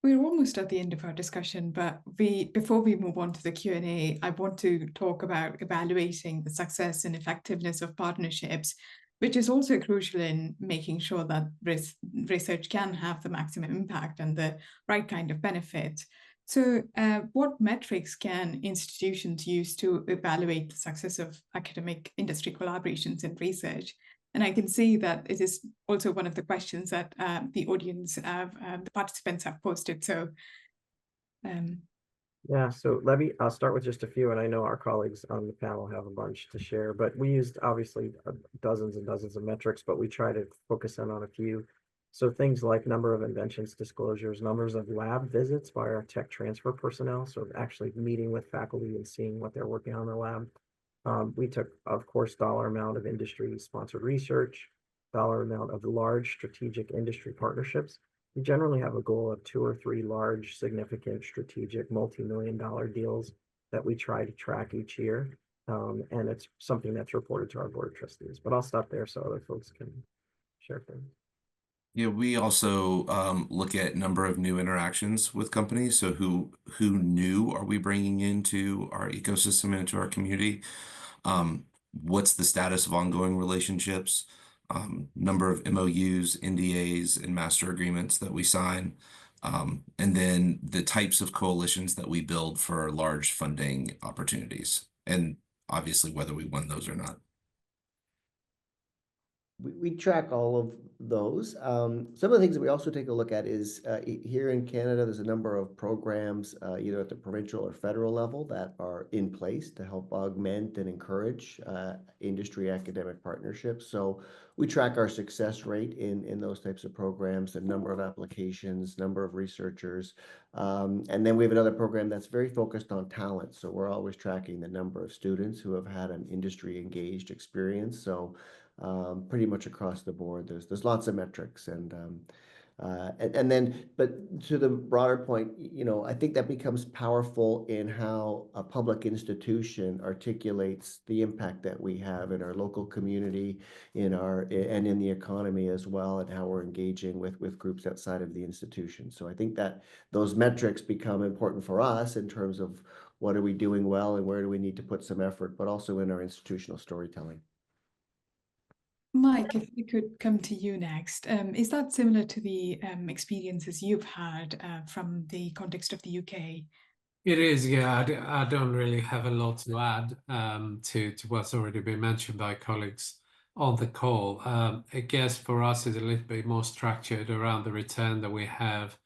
We're almost at the end of our discussion, but before we move on to the Q&A, I want to talk about evaluating the success and effectiveness of partnerships, which is also crucial in making sure that research can have the maximum impact and the right kind of benefit. So what metrics can institutions use to evaluate the success of academic industry collaborations in research? And I can see that it is also one of the questions that the audience the participants have posted. So, yeah, so I'll start with just a few, and I know our colleagues on the panel have a bunch to share, but we used obviously dozens and dozens of metrics, but we try to focus in on a few. So things like number of inventions disclosures, numbers of lab visits by our tech transfer personnel, so actually meeting with faculty and seeing what they're working on in the lab. We took, of course, dollar amount of industry sponsored research, dollar amount of large strategic industry partnerships. We generally have a goal of 2 or 3 large, significant, strategic, multi-million-dollar deals that we try to track each year. And it's something that's reported to our board of trustees. But I'll stop there so other folks can share things. Yeah, we also look at number of new interactions with companies. So who new are we bringing into our ecosystem, into our community? What's the status of ongoing relationships? Number of MOUs, NDAs, and master agreements that we sign. And then the types of coalitions that we build for large funding opportunities. And obviously whether we won those or not. We track all of those. Some of the things that we also take a look at is here in Canada, there's a number of programs either at the provincial or federal level that are in place to help augment and encourage industry academic partnerships. So we track our success rate in those types of programs, the number of applications, number of researchers. And then we have another program that's very focused on talent. So we're always tracking the number of students who have had an industry engaged experience. So pretty much across the board, there's lots of metrics and then, but to the broader point, you know, I think that becomes powerful in how a public institution articulates the impact that we have in our local community, and in the economy as well, and how we're engaging with groups outside of the institution. So I think that those metrics become important for us in terms of what are we doing well and where do we need to put some effort, but also in our institutional storytelling. Mike, if we could come to you next, is that similar to the experiences you've had from the context of the UK? It is, yeah. I don't really have a lot to add to what's already been mentioned by colleagues on the call. I guess for us, it's a little bit more structured around the return that we have,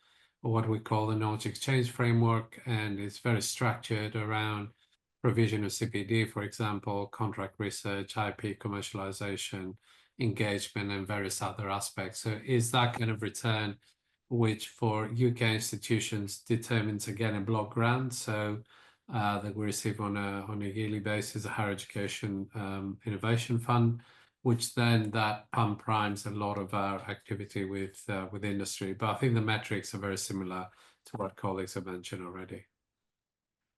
or what we call the knowledge exchange framework, and it's very structured around provision of CPD, for example, contract research, IP commercialization, engagement, and various other aspects. So is that kind of return, which for UK institutions determines again a block grant, so that we receive on a yearly basis, a higher education innovation fund, which then that primes a lot of our activity with industry. But I think the metrics are very similar to what colleagues have mentioned already.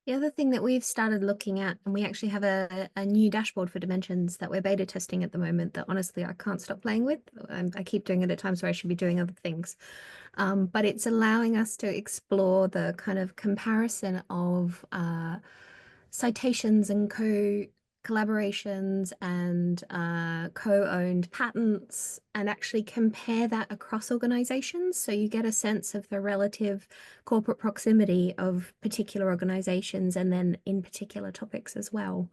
The other thing that we've started looking at, and we actually have a new dashboard for dimensions that we're beta testing at the moment that honestly I can't stop playing with. I keep doing it at times where I should be doing other things. But it's allowing us to explore the kind of comparison of citations and collaborations and co-owned patents, and actually compare that across organizations. So you get a sense of the relative corporate proximity of particular organizations and then in particular topics as well.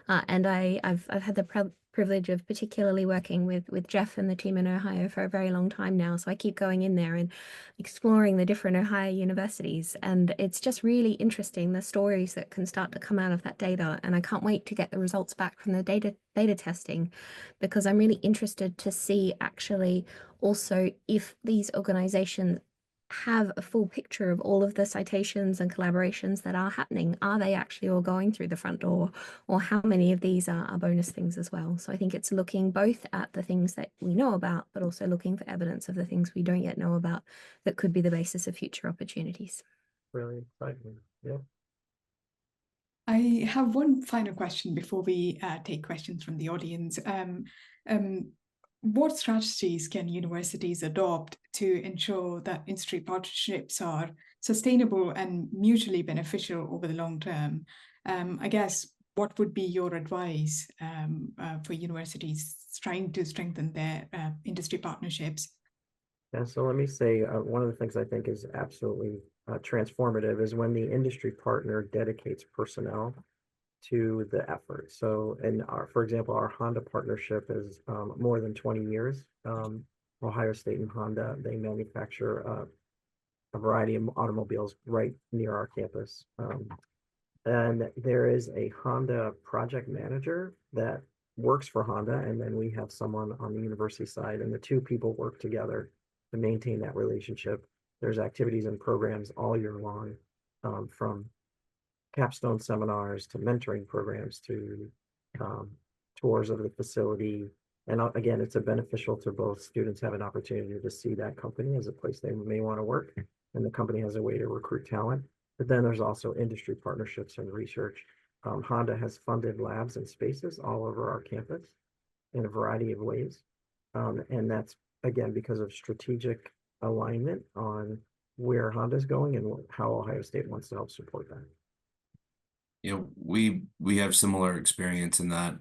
And I've had the privilege of particularly working with Jeff and the team in Ohio for a very long time now. So I keep going in there and exploring the different Ohio universities. And it's just really interesting, the stories that can start to come out of that data. And I can't wait to get the results back from the data testing, because I'm really interested to see actually also if these organizations have a full picture of all of the citations and collaborations that are happening. Are they actually all going through the front door, or how many of these are bonus things as well? So I think it's looking both at the things that we know about, but also looking for evidence of the things we don't yet know about that could be the basis of future opportunities. Really exciting. Yeah. I have one final question before we take questions from the audience. What strategies can universities adopt to ensure that industry partnerships are sustainable and mutually beneficial over the long term? I guess, what would be your advice for universities trying to strengthen their industry partnerships? Yeah, so let me say one of the things I think is absolutely transformative is when the industry partner dedicates personnel to the effort. So, for example, our Honda partnership is more than 20 years. Ohio State and Honda, they manufacture a variety of automobiles right near our campus. And there is a Honda project manager that works for Honda, and then we have someone on the university side, and the two people work together to maintain that relationship. There's activities and programs all year long, from capstone seminars to mentoring programs to tours of the facility. And again, it's a beneficial to both. Students have an opportunity to see that company as a place they may want to work, and the company has a way to recruit talent. But then there's also industry partnerships and research. Honda has funded labs and spaces all over our campus in a variety of ways. And that's, again, because of strategic alignment on where Honda's going and how Ohio State wants to help support that. You know, we have similar experience in that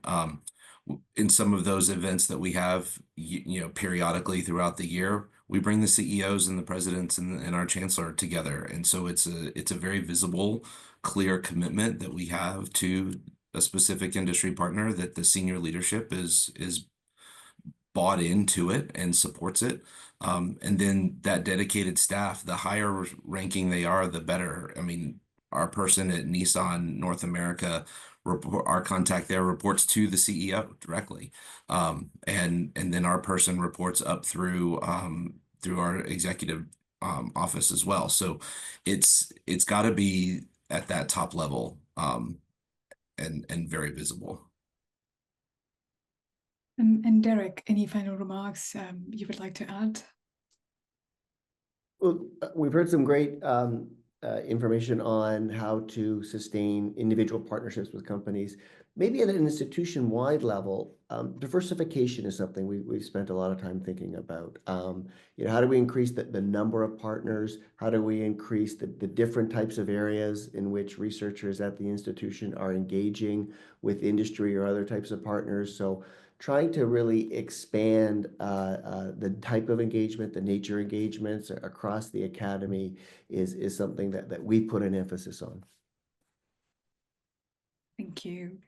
in some of those events that we have, you know, periodically throughout the year, we bring the CEOs and the presidents and our chancellor together. And so it's a very visible, clear commitment that we have to a specific industry partner that the senior leadership is bought into it and supports it. And then that dedicated staff, the higher ranking they are, the better. I mean, our person at Nissan North America, our contact there reports to the CEO directly. And then our person reports up through our executive office as well. So it's got to be at that top level and very visible. And Derek, any final remarks you would like to add? Well, we've heard some great information on how to sustain individual partnerships with companies. Maybe at an institution-wide level, diversification is something we've spent a lot of time thinking about. How do we increase the number of partners? How do we increase the different types of areas in which researchers at the institution are engaging with industry or other types of partners? So trying to really expand the type of engagement, the nature engagements across the academy is something that we put an emphasis on. Thank you.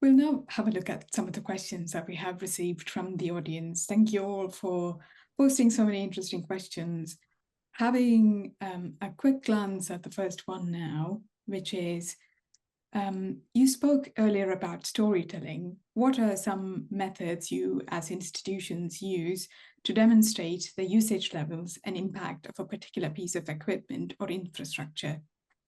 We'll now have a look at some of the questions that we have received from the audience. Thank you all for posting so many interesting questions. Having a quick glance at the first one now, which is, you spoke earlier about storytelling. What are some methods you as institutions use to demonstrate the usage levels and impact of a particular piece of equipment or infrastructure?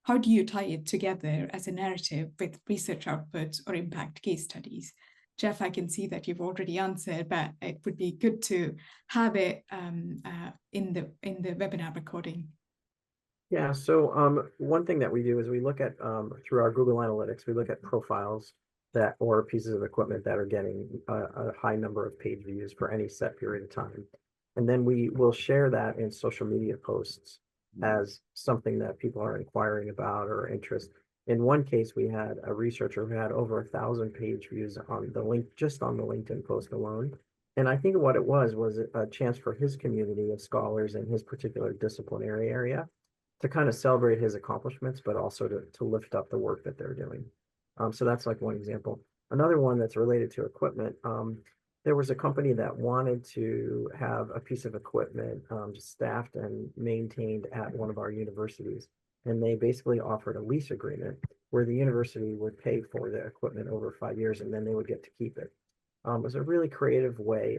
How do you tie it together as a narrative with research outputs or impact case studies? Jeff, I can see that you've already answered, but it would be good to have it in the webinar recording. Yeah, so one thing that we do is we look at, through our Google Analytics, we look at profiles that or pieces of equipment that are getting a high number of page views for any set period of time. And then we will share that in social media posts as something that people are inquiring about or interest. In one case, we had a researcher who had over 1,000 page views on the link, just on the LinkedIn post alone. And I think what it was a chance for his community of scholars in his particular disciplinary area to kind of celebrate his accomplishments, but also to lift up the work that they're doing. So that's like one example. Another one that's related to equipment, there was a company that wanted to have a piece of equipment staffed and maintained at one of our universities. And they basically offered a lease agreement where the university would pay for the equipment over 5 years and then they would get to keep it. It was a really creative way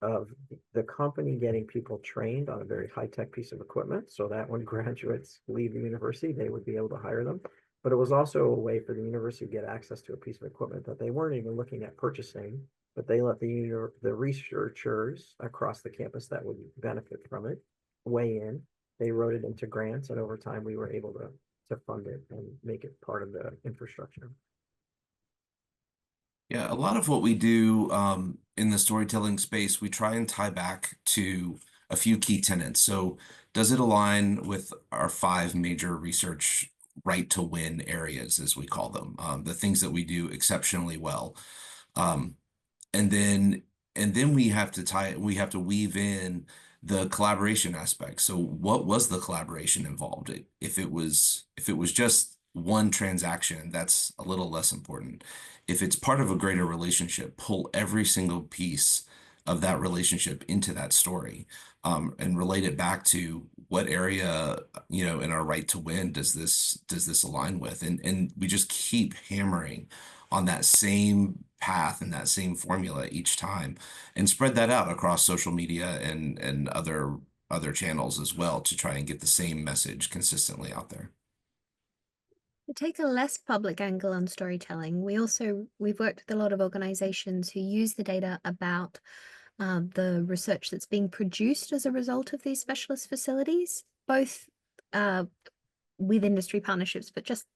of the company getting people trained on a very high-tech piece of equipment so that when graduates leave the university, they would be able to hire them. But it was also a way for the university to get access to a piece of equipment that they weren't even looking at purchasing, but they let the researchers across the campus that would benefit from it weigh in. They wrote it into grants, and over time we were able to fund it and make it part of the infrastructure. Yeah, a lot of what we do in the storytelling space, we try and tie back to a few key tenets. So does it align with our 5 major research right to win areas, as we call them, the things that we do exceptionally well? And then we have to weave in the collaboration aspect. So what was the collaboration involved? If it was just one transaction, that's a little less important. If it's part of a greater relationship, pull every single piece of that relationship into that story, and relate it back to what area, in our right to win does this align with? And we just keep hammering on that same path and that same formula each time, and spread that out across social media and other channels as well to try and get the same message consistently out there. To take a less public angle on storytelling, we've worked with a lot of organizations who use the data about the research that's being produced as a result of these specialist facilities, both with industry partnerships, but just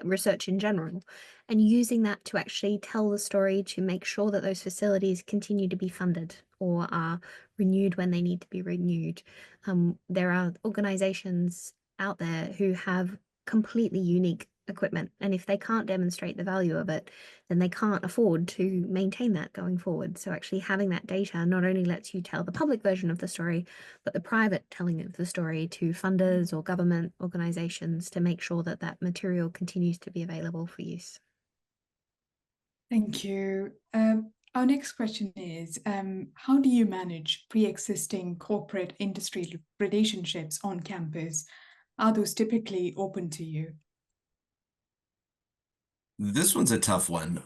research in general, and using that to actually tell the story to make sure that those facilities continue to be funded or are renewed when they need to be renewed. There are organizations out there who have completely unique equipment, and if they can't demonstrate the value of it, then they can't afford to maintain that going forward. So actually having that data not only lets you tell the public version of the story, but the private telling of the story to funders or government organizations to make sure that that material continues to be available for use. Thank you. Our next question is, how do you manage pre-existing corporate industry relationships on campus? Are those typically open to you? This one's a tough one.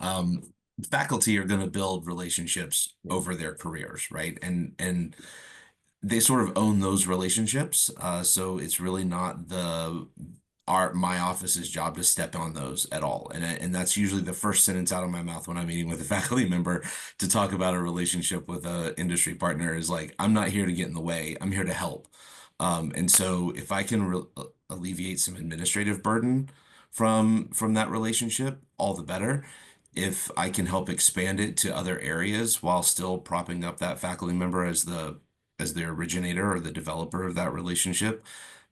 Faculty are going to build relationships over their careers, right? And they sort of own those relationships. So it's really not my office's job to step on those at all. And that's usually the first sentence out of my mouth when I'm meeting with a faculty member to talk about a relationship with a industry partner is like, I'm not here to get in the way. I'm here to help. And so if I can alleviate some administrative burden from that relationship, all the better. If I can help expand it to other areas while still propping up that faculty member as the originator or the developer of that relationship,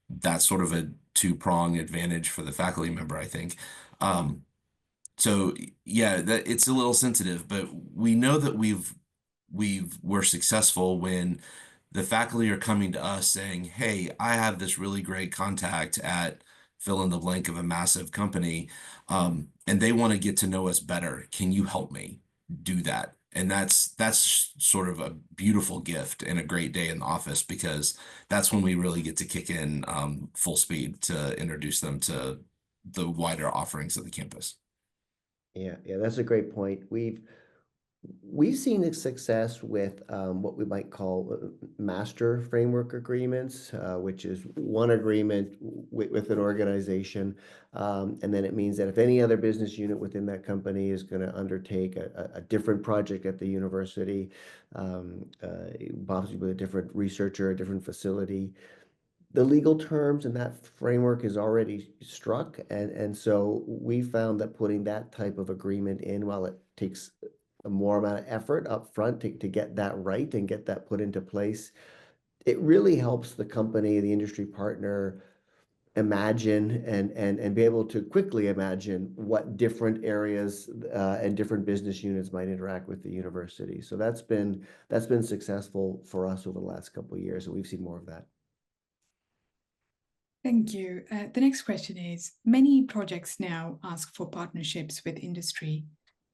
that's sort of a two-prong advantage for the faculty member, I think. So yeah, that it's a little sensitive, but we know that we're successful when the faculty are coming to us saying, "Hey, I have this really great contact at fill in the blank of a massive company, and they want to get to know us better. Can you help me do that?" And that's sort of a beautiful gift and a great day in the office because that's when we really get to kick in full speed to introduce them to the wider offerings of the campus. Yeah, that's a great point. We've seen the success with what we might call master framework agreements, which is one agreement with an organization. And then it means that if any other business unit within that company is going to undertake a different project at the university, possibly with a different researcher, a different facility, the legal terms and that framework is already struck. And so we found that putting that type of agreement in, while it takes a more amount of effort up front to get that right and get that put into place, it really helps the company, the industry partner, imagine and be able to quickly imagine what different areas and different business units might interact with the university. So that's been successful for us over the last couple of years, and we've seen more of that. Thank you. The next question is, many projects now ask for partnerships with industry.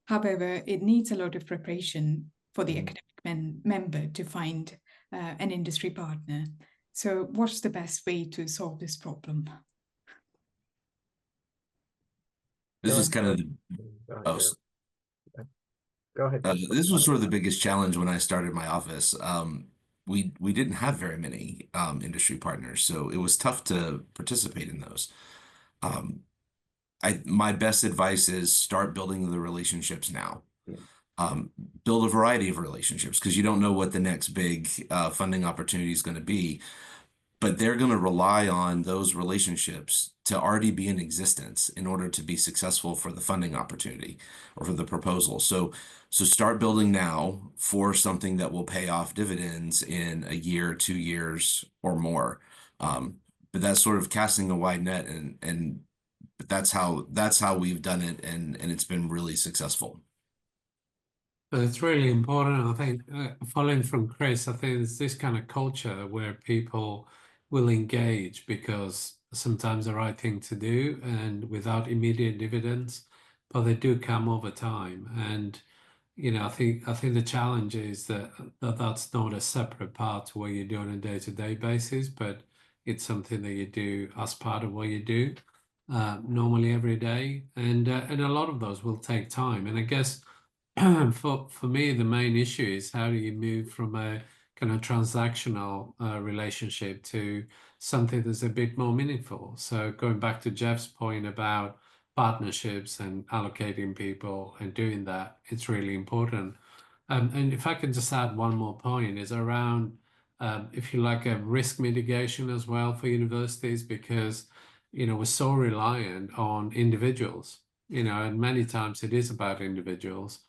However, it needs a lot of preparation for the academic member to find an industry partner. So what's the best way to solve this problem? This is kind of Go ahead. this was sort of the biggest challenge when I started my office. We didn't have very many industry partners, so it was tough to participate in those. My best advice is start building the relationships now. Build a variety of relationships because you don't know what the next big funding opportunity is going to be. But they're going to rely on those relationships to already be in existence in order to be successful for the funding opportunity or for the proposal. So start building now for something that will pay off dividends in a year, 2 years, or more. But that's sort of casting a wide net, but that's how we've done it, and it's been really successful. But it's really important, I think, following from Chris, I think it's this kind of culture where people will engage because sometimes the right thing to do and without immediate dividends, but they do come over time. And I think the challenge is that's not a separate part to what you do on a day-to-day basis, but it's something that you do as part of what you do normally every day, and a lot of those will take time. And I guess for me, the main issue is how do you move from a kind of transactional relationship to something that's a bit more meaningful. So going back to Jeff's point about partnerships and allocating people and doing that, it's really important. And if I can just add one more point, is around, if you like, a risk mitigation as well for universities, because, we're so reliant on individuals, and many times it is about individuals.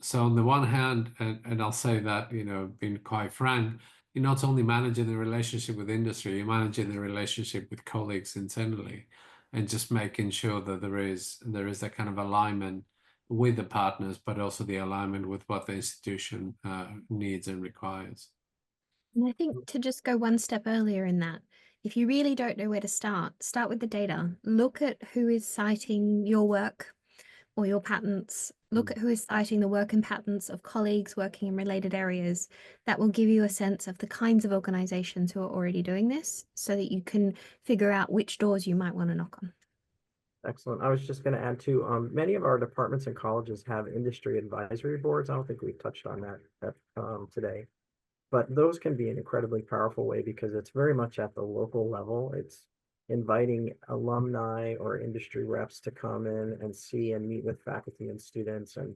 So on the one hand, and I'll say that, being quite frank, you're not only managing the relationship with industry, you're managing the relationship with colleagues internally, and just making sure that there is that kind of alignment with the partners, but also the alignment with what the institution needs and requires. And I think to just go one step earlier in that, if you really don't know where to start with the data. Look at who is citing your work or your patents Look at who is citing the work and patterns of colleagues working in related areas. That will give you a sense of the kinds of organizations who are already doing this so that you can figure out which doors you might want to knock on. Excellent. I was just going to add too, many of our departments and colleges have industry advisory boards. I don't think we've touched on that today, but those can be an incredibly powerful way because it's very much at the local level. It's inviting alumni or industry reps to come in and see and meet with faculty and students and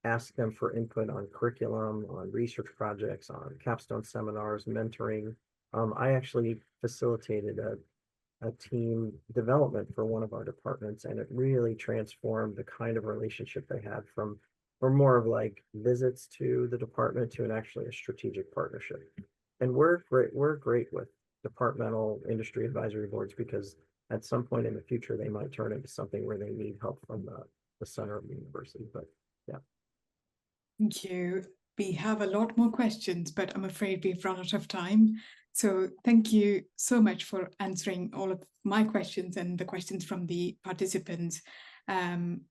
ask them for input on curriculum, on research projects, on capstone seminars, mentoring. I actually facilitated a team development for one of our departments, and it really transformed the kind of relationship they had from more of like visits to the department to actually a strategic partnership. And we're great with departmental industry advisory boards because at some point in the future they might turn into something where they need help from the center of the university. But yeah. Thank you. We have a lot more questions, but I'm afraid we've run out of time. So thank you so much for answering all of my questions and the questions from the participants, and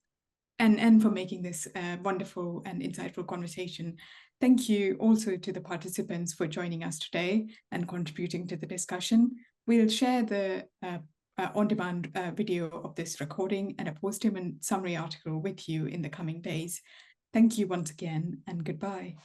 for making this wonderful and insightful conversation. Thank you also to the participants for joining us today and contributing to the discussion. We'll share the on-demand video of this recording and a post-human summary article with you in the coming days. Thank you once again, and goodbye.